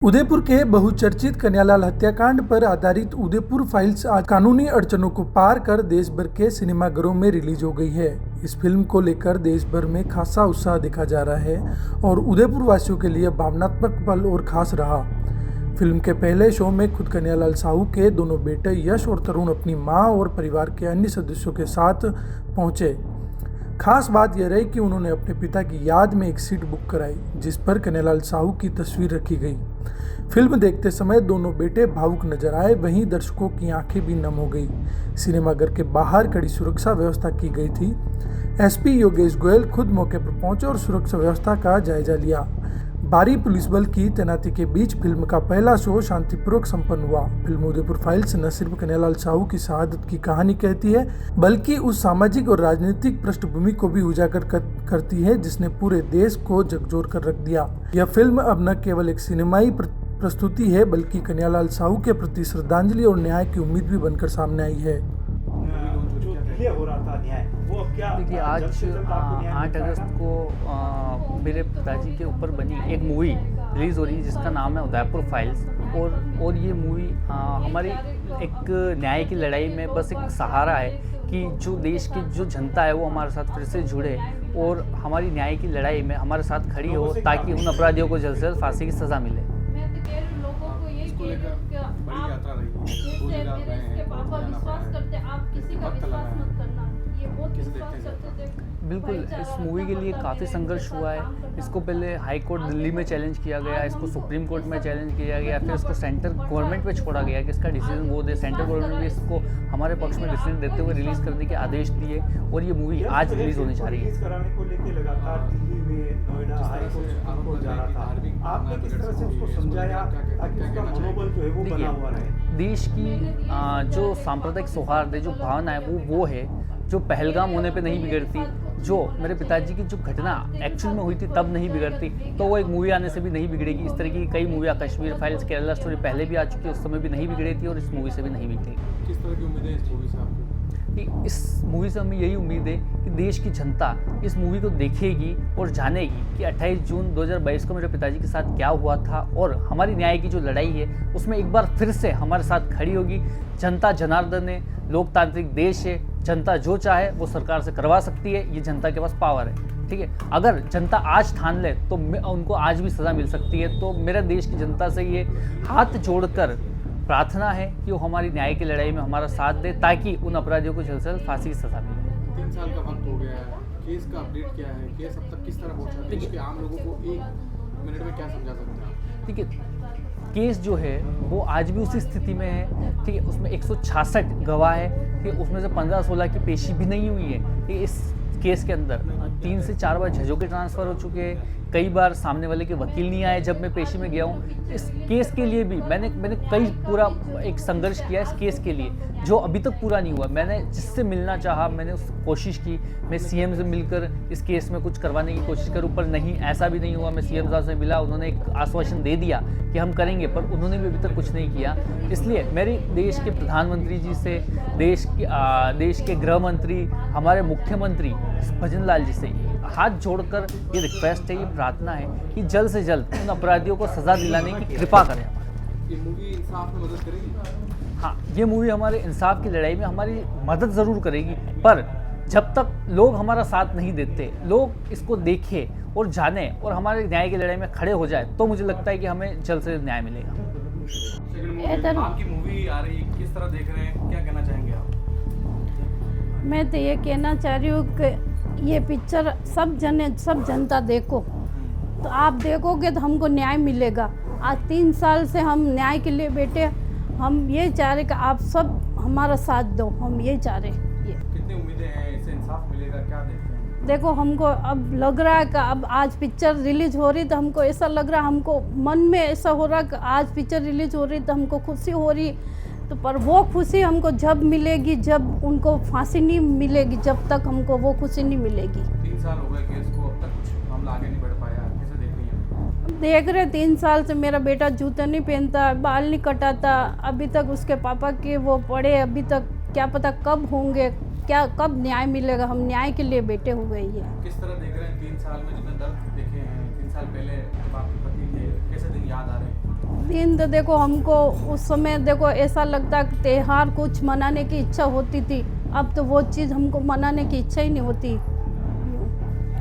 उदयपुर के बहुचर्चित कन्हैयालाल हत्याकांड पर आधारित उदयपुर फाइल्स आज कानूनी अड़चनों को पार कर देश भर के सिनेमाघरों में रिलीज हो गई है। इस फिल्म को लेकर देश भर में खासा उत्साह देखा जा रहा है और उदयपुर वासियों के लिए भावनात्मक पल और खास रहा। फिल्म के पहले शो में खुद कन्हैयालाल साहू के दोनों बेटे यश और तरुण अपनी मां और परिवार के अन्य सदस्यों के साथ पहुंचे। खास बात यह रही कि उन्होंने अपने पिता की याद में एक सीट बुक कराई, जिस पर कन्हैयालाल साहू की तस्वीर रखी गई। फिल्म देखते समय दोनों बेटे भावुक नजर आए, वहीं दर्शकों की आंखें भी नम हो गई। सिनेमाघर के बाहर कड़ी सुरक्षा व्यवस्था की गई थी। एसपी योगेश गोयल खुद मौके पर पहुंचे और सुरक्षा व्यवस्था का जायजा लिया। भारी पुलिस बल की तैनाती के बीच फिल्म का पहला शो शांतिपूर्वक संपन्न हुआ। फिल्म उदयपुर फाइल्स न सिर्फ कन्हैयालाल साहू की शहादत की कहानी कहती है, बल्कि उस सामाजिक और राजनीतिक पृष्ठभूमि को भी उजागर करती है जिसने पूरे देश को झकझोर कर रख दिया। यह फिल्म अब न केवल एक सिनेमाई प्रस्तुति है, बल्कि कन्हैयालाल साहू के प्रति श्रद्धांजलि और न्याय की उम्मीद भी बनकर सामने आई है। देखिए, आज 8 अगस्त को मेरे पिताजी के ऊपर बनी एक मूवी रिलीज़ हो रही है जिसका नाम है उदयपुर फाइल्स। और ये मूवी हमारी एक न्याय की लड़ाई में बस एक सहारा है कि जो देश की जो जनता है वो हमारे साथ फिर से जुड़े और हमारी न्याय की लड़ाई में हमारे साथ खड़ी हो, ताकि उन अपराधियों को जल्द से जल्द फांसी की सज़ा मिले। बिल्कुल, इस मूवी के लिए काफ़ी संघर्ष हुआ है। इसको पहले हाई कोर्ट दिल्ली में चैलेंज किया गया, इसको सुप्रीम कोर्ट में चैलेंज किया गया, फिर इसको सेंटर गवर्नमेंट पे छोड़ा गया कि इसका डिसीजन वो दे। सेंटर गवर्नमेंट ने इसको हमारे पक्ष में डिसीजन देते हुए रिलीज़ करने के आदेश दिए और ये मूवी आज रिलीज़ होने जा रही है। देश की जो सांप्रदायिक सौहार्द है, जो भावना है, वो है जो पहलगाम होने पे नहीं बिगड़ती, जो मेरे पिताजी की जो घटना एक्चुअल में हुई थी तब नहीं बिगड़ती, तो वो एक मूवी आने से भी नहीं बिगड़ेगी। इस तरह की कई मूवियाँ, कश्मीर फाइल्स, केरला स्टोरी पहले भी आ चुकी है, उस समय भी नहीं बिगड़ी थी और इस मूवी से भी नहीं बिगड़ेगी। किस तरह की उम्मीदें इस मूवी से आपको? इस मूवी से हमें यही उम्मीद है कि देश की जनता इस मूवी को देखेगी और जानेगी कि 28 जून 2022 को मेरे पिताजी के साथ क्या हुआ था और हमारी न्याय की जो लड़ाई है उसमें एक बार फिर से हमारे साथ खड़ी होगी। जनता जनार्दन है, लोकतांत्रिक देश है, जनता जो चाहे वो सरकार से करवा सकती है, ये जनता के पास पावर है। ठीक है, अगर जनता आज ठान ले तो उनको आज भी सज़ा मिल सकती है। तो मेरे देश की जनता से ये हाथ जोड़कर प्रार्थना है कि वो हमारी न्याय की लड़ाई में हमारा साथ दे, ताकि उन अपराधियों को जल्द से जल्द फांसी की सज़ा मिले। 3 साल का वक्त हो गया है, केस का अपडेट क्या है, केस अब तक किस तरह पहुंचा, देश के आम लोगों को 1 मिनट में क्या समझा सकते हैं आप? ठीक है, केस जो है वो आज भी उसी स्थिति में है। ठीक है, उसमें 166 गवाह है, ठीक है, उसमें से 15-16 की पेशी भी नहीं हुई है। ठीक है, इस केस के अंदर 3 से 4 बार जजों के ट्रांसफ़र हो चुके हैं, कई बार सामने वाले के वकील नहीं आए जब मैं पेशी में गया हूँ। इस केस के लिए भी मैंने कई पूरा एक संघर्ष किया इस केस के लिए, जो अभी तक पूरा नहीं हुआ। मैंने जिससे मिलना चाहा, मैंने उस कोशिश की, मैं सीएम से मिलकर इस केस में कुछ करवाने की कोशिश करूँ, पर नहीं, ऐसा भी नहीं हुआ। मैं सीएम साहब से मिला, उन्होंने एक आश्वासन दे दिया कि हम करेंगे, पर उन्होंने भी अभी तक कुछ नहीं किया। इसलिए मेरी देश के प्रधानमंत्री जी से, देश के गृह मंत्री, हमारे मुख्यमंत्री भजन लाल जी से हाथ जोड़कर ये रिक्वेस्ट है, ये प्रार्थना है कि जल्द से जल्द उन अपराधियों को सज़ा दिलाने की कृपा करें। ये मूवी इंसाफ में मदद करेगी? हाँ, ये मूवी हमारे इंसाफ की लड़ाई में हमारी मदद ज़रूर करेगी, पर जब तक लोग हमारा साथ नहीं देते, लोग इसको देखें और जाने और हमारे न्याय की लड़ाई में खड़े हो जाए, तो मुझे लगता है कि हमें जल्द से जल्द न्याय मिलेगा। आपकी मूवी आ रही है, किस तरह देख रहे हैं, क्या कहना चाहेंगे आप? मैं तो ये कहना चाह रही हूँ कि ये पिक्चर सब जनता देखो, तो आप देखोगे तो हमको न्याय मिलेगा। आज 3 साल से हम न्याय के लिए बैठे, हम ये चाह रहे कि आप सब हमारा साथ दो, हम ये चाह रहे। कितनी उम्मीदें हैं, इससे इंसाफ मिलेगा, क्या देखते हैं? देखो, हमको अब लग रहा है कि अब आज पिक्चर रिलीज हो रही तो हमको ऐसा लग रहा है, हमको मन में ऐसा हो रहा कि आज पिक्चर रिलीज हो रही तो हमको खुशी हो रही, तो पर वो खुशी हमको जब मिलेगी, जब उनको फांसी नहीं मिलेगी, जब तक हमको वो खुशी नहीं मिलेगी। 3 साल हो गए केस को, अब तक कुछ मामला आगे नहीं बढ़ पाया, कैसे देख रही हैं? देख रहे 3 साल से मेरा बेटा जूते नहीं पहनता, बाल नहीं कटाता, अभी तक उसके पापा के वो पड़े, अभी तक क्या पता कब होंगे, कब न्याय मिलेगा। हम न्याय के लिए बैठे हुए ही हैं। किस तरह देख रहे हैं 3 साल में जितने दर्द देखे हैं? 3 साल पहले जब आपके पति थे, कैसे दिन याद आ रहे हैं? दिन तो देखो हमको उस समय देखो ऐसा लगता कि त्योहार कुछ मनाने की इच्छा होती थी, अब तो वो चीज़ हमको मनाने की इच्छा ही नहीं होती।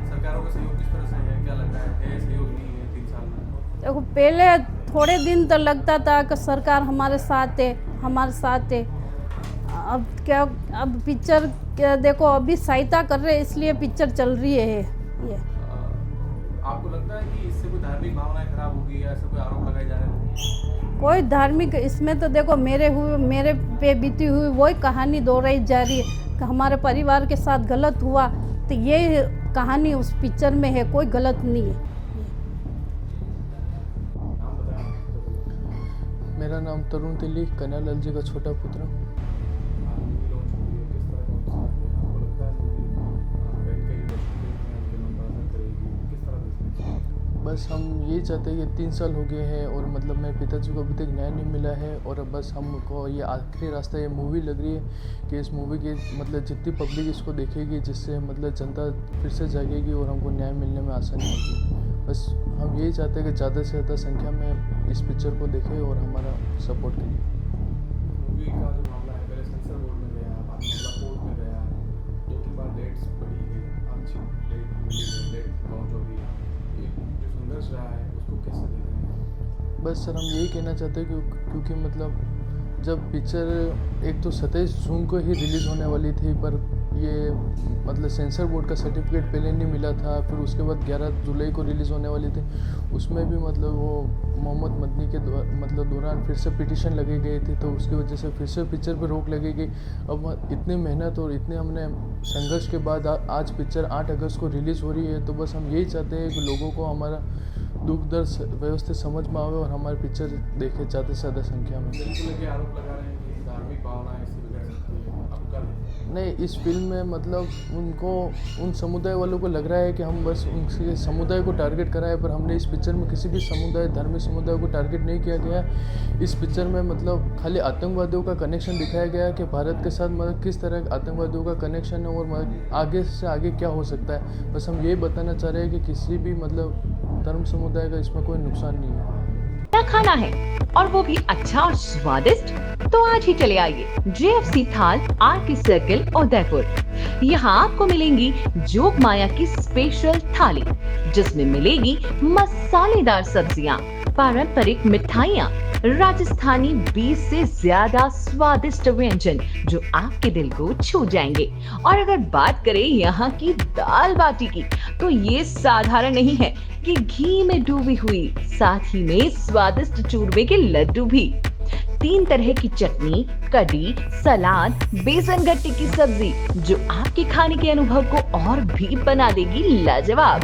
सरकारों का सहयोग किस तरह से है, क्या लग रहा है सहयोग नहीं है 3 साल में? देखो पहले थोड़े दिन तो लगता था कि सरकार हमारे साथ है, हमारे साथ है। अब क्या, अब पिक्चर देखो अभी सहायता कर रहे हैं इसलिए पिक्चर चल रही है ये। आपको लगता है कि इससे कोई धार्मिक भावनाएं खराब होगी या ऐसे कोई आरोप लगाए जा रहे हैं? कोई धार्मिक इसमें तो देखो मेरे पे बीती हुई वही कहानी दोहराई जा रही है कि हमारे परिवार के साथ गलत हुआ, तो ये कहानी उस पिक्चर में है, कोई गलत नहीं है। नाम बताएं। मेरा नाम तरुण तिली, कन्हैयालाल जी का छोटा पुत्र। मूवी लॉन्च हुई है, किस तरह का उत्साह है? आपको लगता है मूवी बैंक का ही करेगी, किस तरह देखना चाहिए? बस हम यही चाहते हैं कि 3 साल हो गए हैं और मतलब मेरे पिताजी को अभी तक न्याय नहीं मिला है, और अब बस हमको ये आखिरी रास्ता ये मूवी लग रही है कि इस मूवी की मतलब जितनी पब्लिक इसको देखेगी, जिससे मतलब जनता फिर से जागेगी और हमको न्याय मिलने में आसानी होगी। बस हम यही चाहते हैं कि ज़्यादा से ज़्यादा संख्या में इस पिक्चर को देखें और हमारा सपोर्ट करें। मूवी का जो मामला है पहले सेंसर बोर्ड में गया, बाद में मामला कोर्ट में गया, 2-3 बार डेट्स पड़ी है, अनचिप डेट मिली है, डेट लॉन्च हो गई है। ये जो संघर्ष रहा है उसको कैसे देख रहे हैं? बस सर हम यही कहना चाहते हैं क्योंकि मतलब जब पिक्चर एक तो 27 जून को ही रिलीज़ होने वाली थी, पर ये मतलब सेंसर बोर्ड का सर्टिफिकेट पहले नहीं मिला था, फिर उसके बाद 11 जुलाई को रिलीज़ होने वाली थी, उसमें भी मतलब वो मोहम्मद मदनी के दौरान फिर से पिटीशन लगी गई थी, तो उसकी वजह से फिर से पिक्चर पर रोक लगी गई। अब इतनी मेहनत और इतने हमने संघर्ष के बाद आज पिक्चर 8 अगस्त को रिलीज़ हो रही है, तो बस हम यही चाहते हैं कि लोगों को हमारा दुख दर्द व्यवस्थित समझ में आवे और हमारे पिक्चर देखे ज़्यादा से ज़्यादा संख्या में। बिल्कुल लेके आरोप लगा रहे हैं कि धार्मिक भावनाएं इससे बिगड़ सकती है, अब कल नहीं, इस फिल्म में मतलब उनको उन समुदाय वालों को लग रहा है कि हम बस उनके समुदाय को टारगेट कराए, पर हमने इस पिक्चर में किसी भी समुदाय धार्मिक समुदाय को टारगेट नहीं किया गया। इस पिक्चर में मतलब खाली आतंकवादियों का कनेक्शन दिखाया गया है कि भारत के साथ मतलब किस तरह आतंकवादियों का कनेक्शन है और मतलब आगे से आगे क्या हो सकता है। बस हम यही बताना चाह रहे हैं कि किसी भी मतलब धर्म समुदाय का इसमें कोई नुकसान नहीं है। क्या खाना है और वो भी अच्छा और स्वादिष्ट, तो आज ही चले आइए JFC थाल RK सर्किल उदयपुर। यहाँ आपको मिलेंगी जोग माया की स्पेशल थाली, जिसमें मिलेगी मसालेदार सब्जियाँ, पारंपरिक मिठाइयाँ, राजस्थानी 20 से ज्यादा स्वादिष्ट व्यंजन जो आपके दिल को छू जाएंगे। और अगर बात करें यहाँ की दाल बाटी की, तो ये साधारण नहीं है कि घी में डूबी हुई, साथ ही में स्वादिष्ट चूरमे के लड्डू भी, 3 तरह की चटनी, कढ़ी, सलाद, बेसन गट्टे की सब्जी, जो आपके खाने के अनुभव को और भी बना देगी लाजवाब।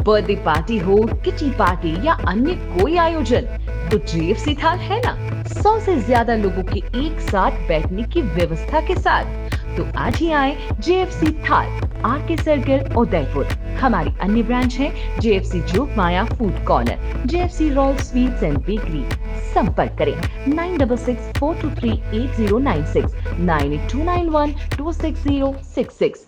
बर्थडे पार्टी हो, किटी पार्टी या अन्य कोई आयोजन, तो JFC थाल है ना। 100 से ज्यादा लोगों के एक साथ बैठने की व्यवस्था के साथ। तो आज ही आए JFC थाल RK सर्किल उदयपुर। हमारी अन्य ब्रांच है JFC Jog Maya food corner, JFC royal sweets and bakery. संपर्क करें 9664238096, 982912666।